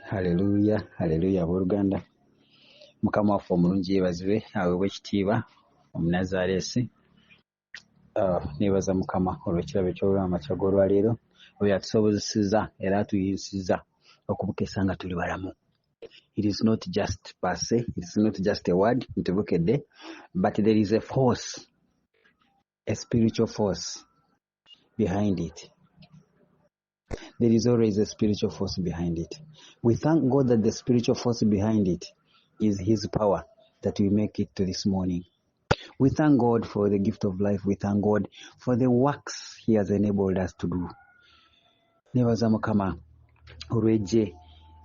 Hallelujah, hallelujah abooluganda. Mukama waffe omulungi yeebazibwe aweebwe ekitiibwa Omunazaalesi. Neebaza Mukama olw'ekirabo eky'olw'amakya g'olwaleero oyo atusobozesezza era atuyisizza okubukesa nga tuli balamu. It is not just per se, it is not just a word ntubukedde, but there is a force, a spiritual force behind it. There is always a spiritual force behind it. We thank God that the spiritual force behind it is His power that we make it to this morning. We thank God for the gift of life. We thank God for the works He has enabled us to do. Neebaza Mukama olw'eggye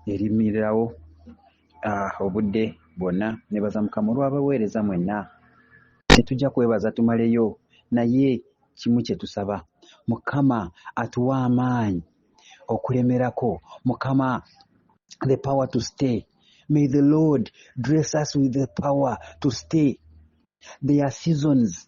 erimirirawo obudde bwonna. Neebaza Mukama olw'abaweereza mwenna. Tetujja kwebaza tumaleyo, naye kimu kye tusaba. Mukama atuwa amaanyi okulemerako. Mukama, the power to stay. May the Lord dress us with the power to stay. There are seasons.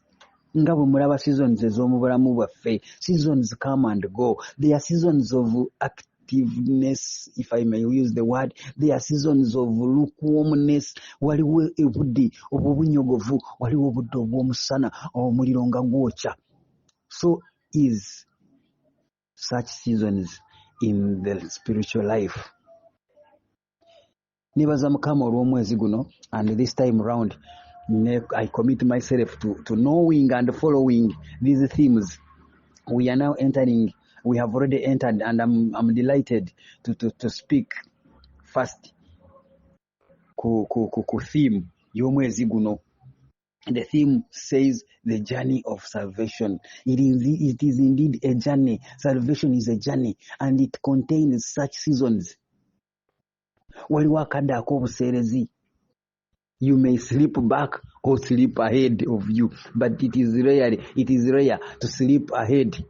Nga bwe mulaba seasons ez'omu bulamu bwaffe. Seasons come and go. There are seasons of activeness, if I may use the word. There are seasons of lukewarmness. Waliwo obudde obw'obunyogovu, waliwo obudde obw'omusana omuliro nga gwokya. So is such seasons in the spiritual life. Neebaza Mukama olw'omwezi guno, and this time round I commit myself to knowing and following these themes. We are now entering, we have already entered, and I'm delighted to speak first ku theme y'omwezi guno. The theme says the journey of salvation. It is indeed a journey. Salvation is a journey, and it contains such seasons. Waliwo akadde ak'obuseerezi. You may slip back or slip ahead of you, but it is rare to slip ahead.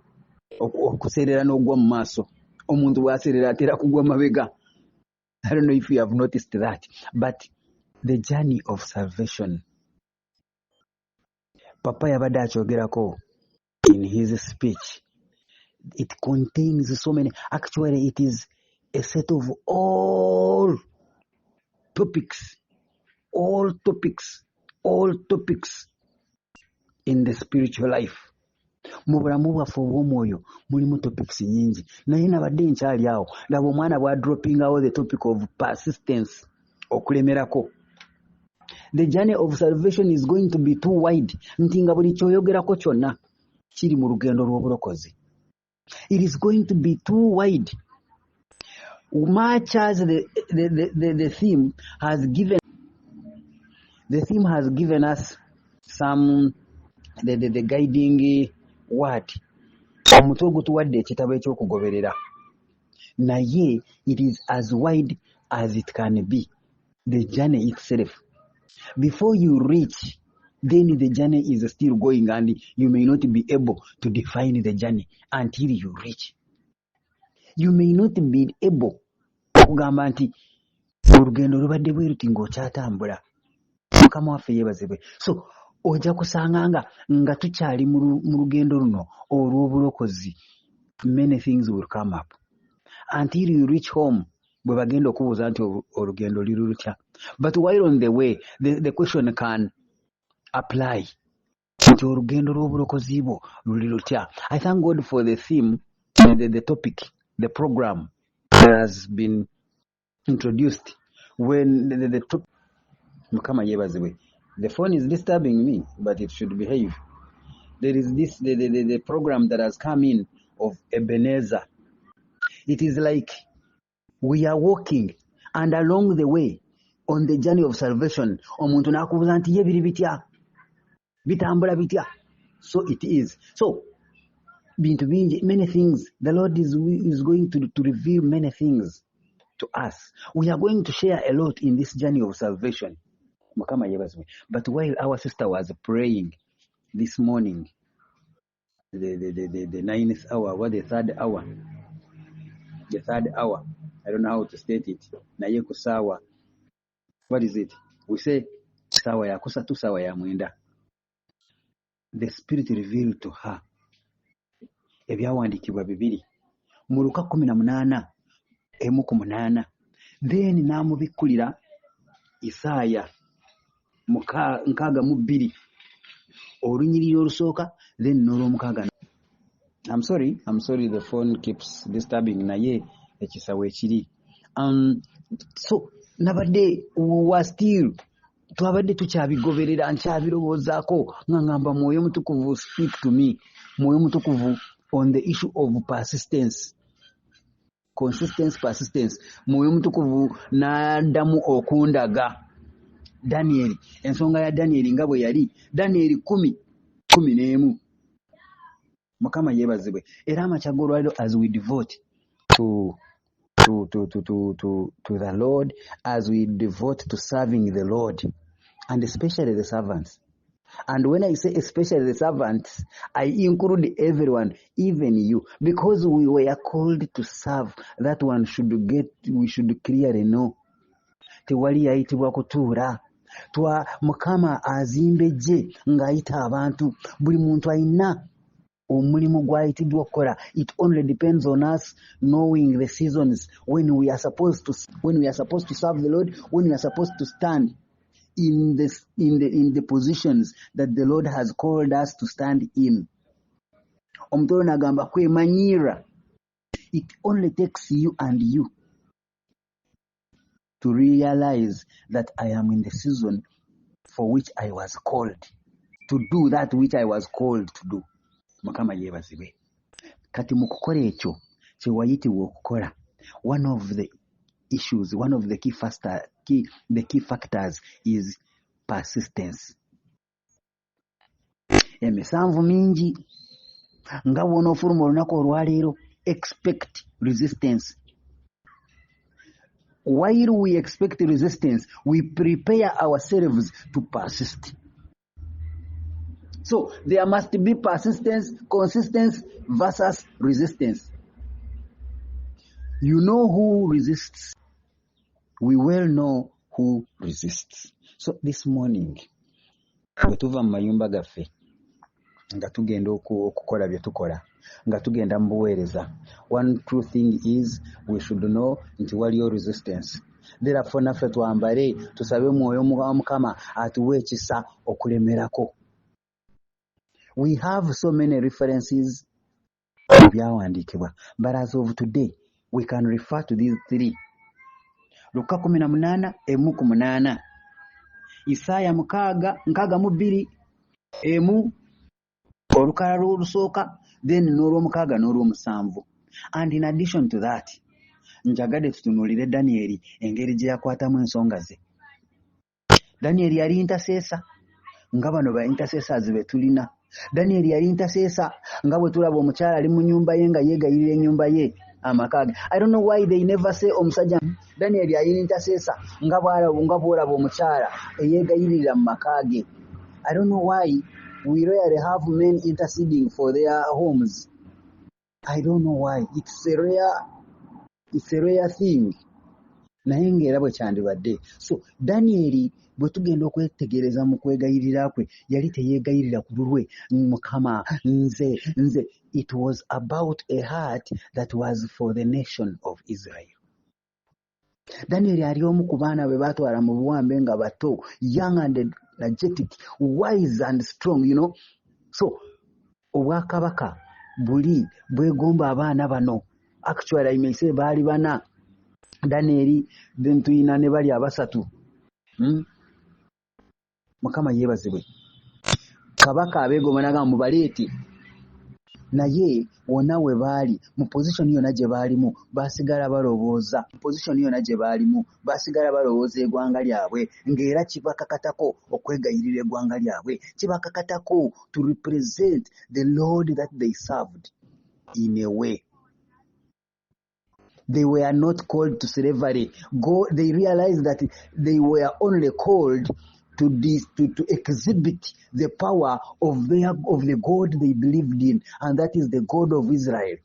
Okuseerera n'ogwa mu maaso. Omuntu bw'aseerera atera kugwa mabega. I don't know if you have noticed that, but the journey of salvation. Papa yabadde akyogerako in his speech. It contains so many. Actually, it is a set of all topics in the spiritual life. Mu bulamu bwaffe obw'omwoyo mulimu topics nyingi. Naye nabadde nkyali awo laba omwana bwa dropping out the topic of persistence, okulemerako. The journey of salvation is going to be too wide. Nti nga buli kyoyogerako kyonna kiri mu lugendo lw'obulokozi. It is going to be too wide. Much as the theme has given us some the guiding word. Omutwe gutuwadde ekitabo ekyokugoberera. Naye it is as wide as it can be. The journey itself. Before you reach, then the journey is still going, and you may not be able to define the journey until you reach. You may not be able kugamba nti olugendo lubadde bwe luti ng'okyatambula. Mukama waffe yeebazibwe. So ojja kusanga nga tukyali mu lugendo luno olw'obulokozi. Many things will come up until you reach home. Bwe bagenda okubuuza nti olugendo liri lutya. But while on the way, the question can apply. Nti olugendo lw'obulokozi bwo luli lutya. I thank God for the theme, the topic, the program that has been introduced. When the topic, Mukama yeebazibwe. The phone is disturbing me, but it should behave. There is this the program that has come in of Ebenezer. It is like we are walking, and along the way, on the journey of salvation, omuntu n'akubuuza nti ye biri bitya? Bitambula bitya? So it is. So, bintu bingi, many things. The Lord is going to reveal many things to us. We are going to share a lot in this journey of salvation. Mukama yeebazibwe. But while our sister was praying this morning, the ninth hour, or the third hour, I don't know how to state it. Naye kusawa. What is it? We say sawa ya kusatu, sawa ya mwenda. The Spirit revealed to her ebyawandiikibwa bibiri mu Luka 18:1-8. then n'amubikkulira Isaaya 62 olunyiriri olusooka then n'olwomukaaga. I'm sorry, the phone keeps disturbing naye ekisawe ekiri. So nabadde wa still twabadde tukyabigoberera nkyabirowoozaako nga ngamba Mwoyo Mutukuvu speak to me, Mwoyo Mutukuvu on the issue of persistence, persistence. Mwoyo Mutukuvu n'addamu okundaga Daniel, ensonga ya Daniel nga bwe yali Daniel 10:11. Mukama yeebazibwe. Era amakya g'olwaliro as we devote to the Lord, as we devote to serving the Lord, and especially the servants. And when I say especially the servants, I include everyone, even you, because we were called to serve. That one we should clearly know. Tewali yayitibwa kutuura. Mukama azimbejje ng'ayita abantu. Buli muntu ayina omulimu gw'ayitiddwa okukola. It only depends on us knowing the seasons when we are supposed to serve the Lord, when we are supposed to stand in the positions that the Lord has called us to stand in. Omutoro nagamba kwemanyira. It only takes you and you to realize that I am in the season for which I was called to do that which I was called to do. Mukama yeebazibwe. Kati mu kukola ekyo kye wayitibwa okukola, one of the issues, one of the key factors is persistence. Emisanvu mingi nga bw'onoofuluma olunaku olwaleero, expect resistance. While we expect resistance, we prepare ourselves to persist. So there must be persistence, consistency versus resistance. You know who resists. We well know who resists. So this morning, bwe tuva mu mayumba gaffe nga tugenda okukola bye tukola, nga tugenda mu buweereza, one true thing is we should know nti waliyo resistance. Therefore naffe twambale tusabe Mwoyo wa Mukama atuwe ekisa okulemerako. We have so many references byawandiikibwa, but as of today we can refer to these three. Luka 18:1, Isaaya 62:1, olukala lw'olusooka, then n'olw'omukaaga n'olw'omusanvu. And in addition to that, njagadde tutunuulire Daniel engeri gye yakwatamu ensonga ze. Daniel yali intercessor nga bano ba intercessors be tulina. Daniel yali intercessor nga bwe tulaba omukyala ali mu nnyumba ye nga yeegayirira ennyumba ye amakage. I don't know why they never say omusajja. Daniel yali intercessor nga bw'olaba omukyala eyeegayirira mu makage. I don't know why we rarely have men interceding for their homes. I don't know why. It's a rare thing. Naye ng'era bwe kyandibadde. So Daniel bwe tugenda okwetegereza mu kwegayirira kwe, yali teyeegayirira ku lulwe Mukama nze. It was about a heart that was for the nation of Israel. Daniel yali omu ku baana be baatwala mu buwambe nga bato, young and energetic, wise and strong, you know. So obwakabaka buli bwegomba abaana bano. Actually I may say baali bana. Daniel then tuyina ne bali abasatu. Mukama yeebazibwe. Kabaka abeegomba n'agamba mubaleeti. Naye wonna we baali mu position yonna gye baalimu baasigala balowooza. Eggwanga lyabwe, ng'era kibakakatako okwegayirira eggwanga lyabwe. Kibakakatako to represent the Lord that they served in a way. They were not called to slavery. They realized that they were only called to exhibit the power of the God they believed in, and that is the God of Israel.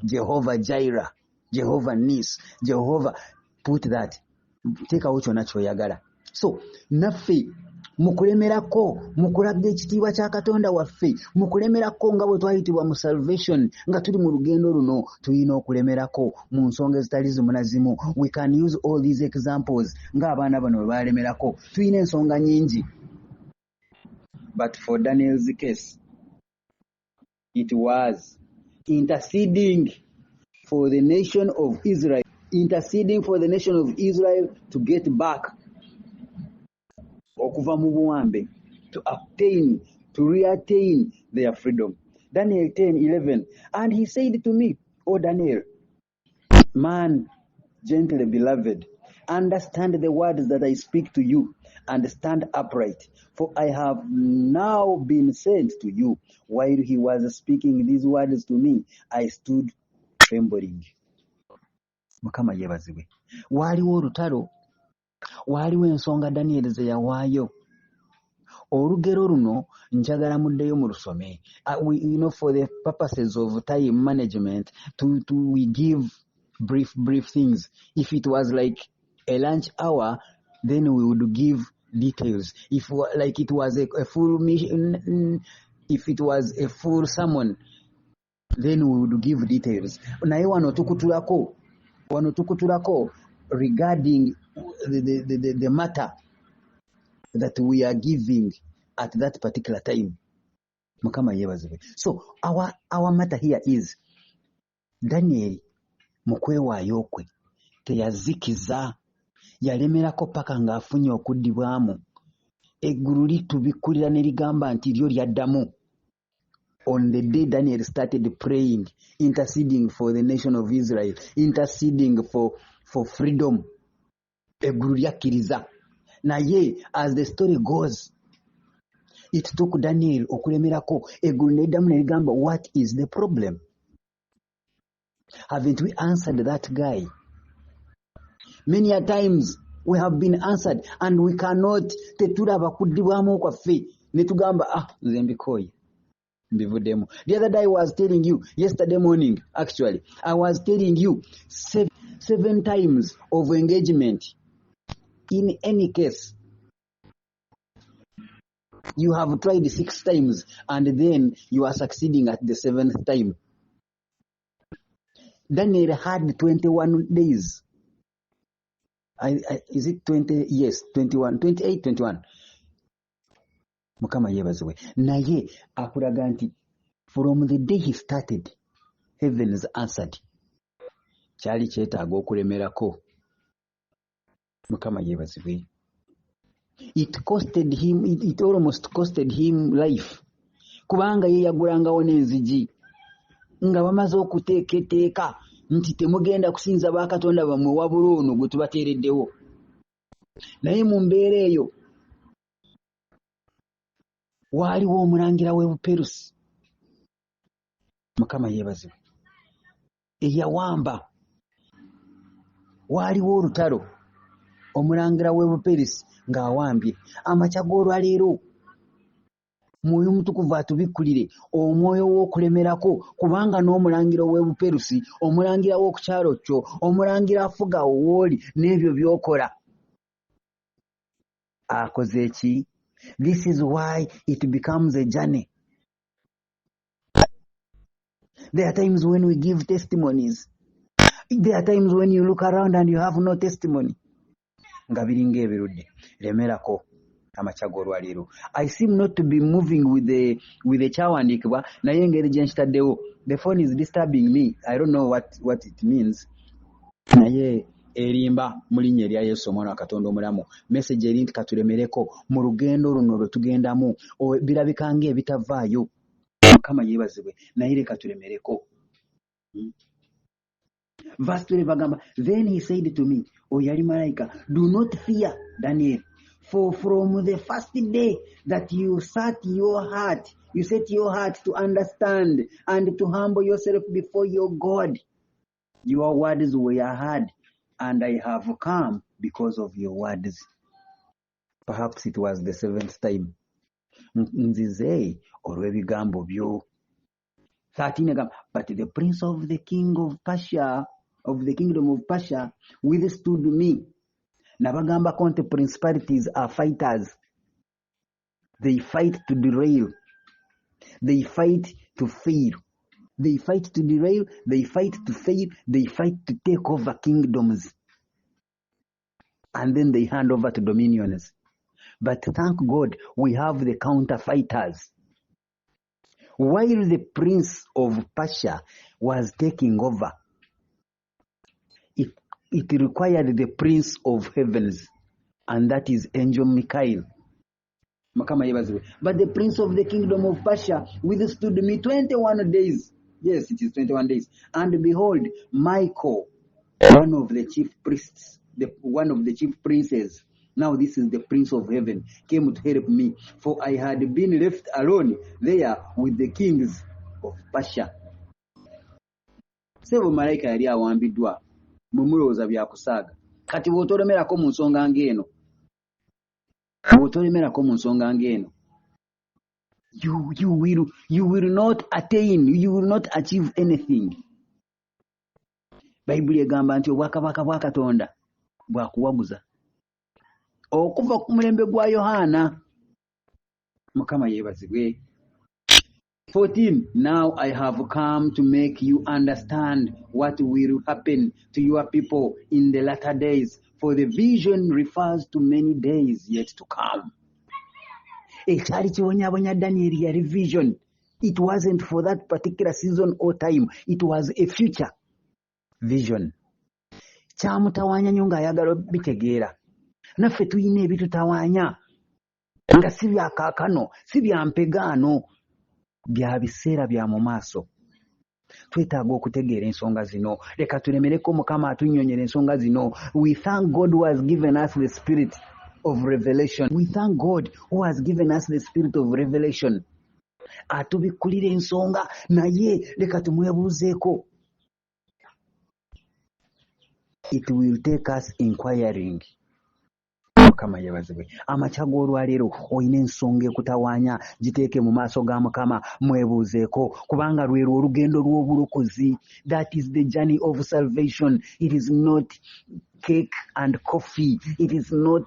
Jehovah Jireh, Jehovah Nis, Jehovah, put that. Take out your natural yagara. So, naffe mukulemerako mukulaga ekitiibwa kya Katonda waffe, mukulemerako nga bwe twayitibwa mu salvation nga tuli mu lugendo luno tulina okulemerako mu nsonga ezitali zimu na zimu. We can use all these examples ng'abaana bano bwe balemerako. Tulina ensonga nnyingi. But for Daniel's case, it was interceding for the nation of Israel, interceding for the nation of Israel to get back, okuva mu buwambe, to obtain, to reattain their freedom. Daniel 10:11. And he said to me, O Daniel, man, gently beloved, understand the words that I speak to you, and stand upright, for I have now been sent to you. While he was speaking these words to me, I stood trembling. Mukama yebazibwe. Waliwo olutalo, waliwo ensonga Daniel ze yawaayo. Olugero luno njagala muddeyo mu lusome. For the purposes of time management, we give brief things. If it was like a lunch hour, then we would give details. If like it was a full mission, if it was a full sermon, then we would give details. Naye wano tukutulako regarding the matter that we are giving at that particular time. Mukama yebazibwe. So our matter here is Daniel mukwewaayo kwe teyazikiza, yalemerako paka ng'afunye okuddibwamu. Eggulu litubikulira ne ligamba nti lyo lyaddamu. On the day Daniel started praying, interceding for the nation of Israel, interceding for freedom, eggulu lyakkiriza. Naye as the story goes, it took Daniel okulemerako, eggulu neddamu ne ligamba, what is the problem? Haven't we answered that guy? Many a times we have been answered and we cannot tetulaba kuddibwamu kwaffe ne tugamba nze mbikoye mbivuddemu. The other day I was telling you, yesterday morning actually, I was telling you 7 times of engagement. In any case, you have tried 6 times and then you are succeeding at the 7th time. Daniel had 21 days. Is it 20? Yes, 21, 28, 21. Mukama yebazibwe. Naye akulaga nti from the day he started, heavens answered. Kyali kyetaaga okulemerako. Mukama yebazibwe. It almost costed him life. Kubanga ye yagulangawo n'enzigi nga bamaze okuteekateeka nti temugenda kusinza bakatonda bamwe wabula ono gwe tubateereddewo. Naye mu mbeera eyo waaliwo omulangira w'e Buperusi. Mukama yeebazibwe. Eyawamba. Waaliwo olutalo. Omulangira w'e Buperusi ng'awambye. Amakya g'olwaleero Mwoyo Mutukuvu atubikkulire omwoyo w'okulemerako, kubanga n'omulangira w'e Buperusi, omulangira w'oku kyalo kyo, omulangira afuga wooli n'ebyo by'okola. Akoze eki? This is why it becomes a journey. There are times when we give testimonies. There are times when you look around and you have no testimony. Nga biringa ebirudde. Lemerako. I seem not to be moving with the kyawandikibwa naye engeri gye nkitaddewo. The phone is disturbing me. I don't know what it means. Naye erimba mu linnya erya Yesu omwana wa Katonda omulamu. Message eri nti katulemereko mu lugendo luno lwe tugendamu. Birabika ng'ebitavaayo. Mukama yeebazibwe. Naye leka tulemereko. Verse 12 agamba, then he said to me, yali malayika, do not fear, Daniel. For from the first day that you set your heart to understand and to humble yourself before your God, your words were heard, and I have come because of your words. Perhaps it was the 7th time. Nzize olw'ebigambo byo. 13 but the prince of the kingdom of Persia, withstood me. Nabagamba konti principalities are fighters. They fight to derail. They fight to fail. They fight to derail. They fight to fail. They fight to take over kingdoms. And then they hand over to dominions. But thank God we have the counterfighters. While the prince of Persia was taking over, it required the prince of heavens, and that is Angel Michael. But the prince of the kingdom of Persia withstood me 21 days. Yes, it is 21 days. And behold, Michael, one of the chief priests, one of the chief princes, now this is the prince of heaven, came to help me, for I had been left alone there with the kings of Persia. Sebo malaika yali awambiddwa mumulowooza byakusaaga. Kati bw'otolemerako mu nsonga ng'eno, you will not attain, you will not achieve anything. Bayibuli egamba nti obwakabaka bwa Katonda bwakuwaguza okuva ku mulembe gwa Yohana. Mukama yeebazibwe. 14. Now I have come to make you understand what will happen to your people in the latter days, for the vision refers to many days yet to come. Ekyali kiwonyabonya Daniel yali vision. It wasn't for that particular season or time. It was a future vision. Kyamutawaanya nnyo ng'ayagala bitegeera. Naffe tuyina ebitutawaanya nga si bya kaakano, si bya mpegaano, bya biseera bya mu maaso. Twetaaga okutegeera ensonga zino. Leka tulemereko Mukama atunnyonnyera ensonga zino. We thank God who has given us the spirit of revelation. We thank God who has given us the spirit of revelation. Atubikkulira ensonga naye leka tumwebuuzeeko. It will take us inquiring. Mukama yebazibwe. Amakya g'olwaleero olina ensonga ekutawaanya, giteeke mu maaso ga Mukama, mwebuuzeeko, kubanga lwero olugendo lw'obulokozi. That is the journey of salvation. It is not cake and coffee. It is not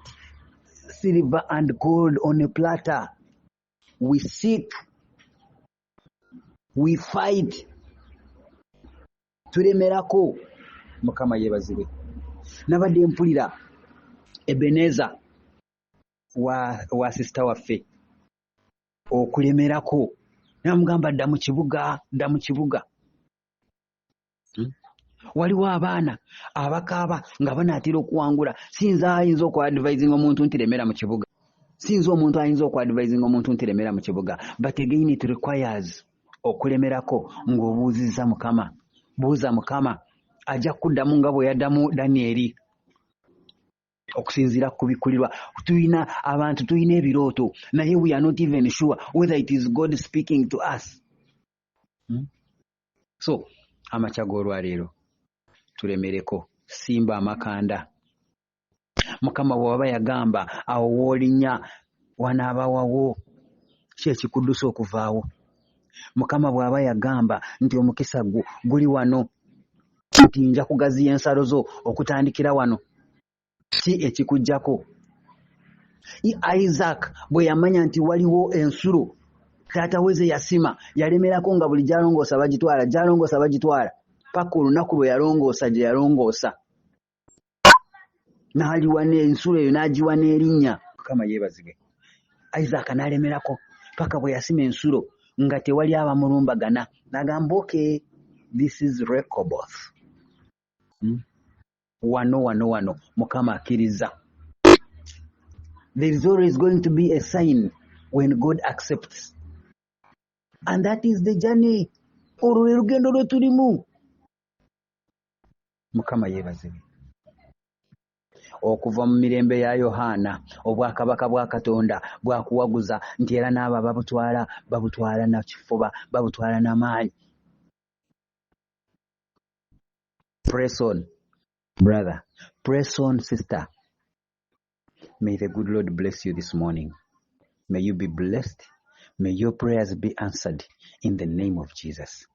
silver and gold on a platter. We seek, we fight, tulemerako. Mukama yebazibwe. Nabadde mpulira Ebeneza wa sister waffe okulemerako, namugamba dda mu kibuga. Waliwo abaana abakaaba nga banaatera okuwangula. Sinza ayinza okwadvisinga omuntu nti lemera mu kibuga. Sinza omuntu ayinza okwadvisinga omuntu nti lemera mu kibuga. But again it requires okulemerako ng'obuuzizza Mukama. Buuza Mukama, ajja kuddamu nga bwe yaddamu Danieri. Okusinziira ku bikkulirwa. Abantu tuyina ebirooto naye we are not even sure whether it is God speaking to us. So amakya g'olwaleero tulemereko, simba amakanda. Mukama bw'aba yagamba awo w'olinnya wanaabawawo ki ekikuddusa okuvaawo. Mukama bw'aba yagamba nti omukisa guli wano, nti nja kugaziya ensalo zo okutandikira wano, ki ekikujjako? Isaac bwe yamanya nti waliwo ensulo taata we ze yasima, yalemerako nga buli gy'alongoosa bagitwala paka olunaku lwe yalongoosa gye yalongoosa, n'aliwa n'ensulo eyo n'agiwa n'erinnya. Mukama yeebazibwe. Isaac n'alemerako paka bwe yasima ensulo nga tewali abamulumbagana, n'agamba okay, this is Rehoboth. Wano Mukama akkiriza. There is always going to be a sign when God accepts, and that is the journey. Olwo lwe lugendo lwe tulimu. Mukama yeebazibwe. Okuva mu mirembe ya Yohana obwakabaka bwa Katonda bwakuwaguza nti era n'abo babutwala na kifuba, babutwala n'amaanyi. Press on, brother. Press on, sister. May the good Lord bless you this morning. May you be blessed. May your prayers be answered in the name of Jesus.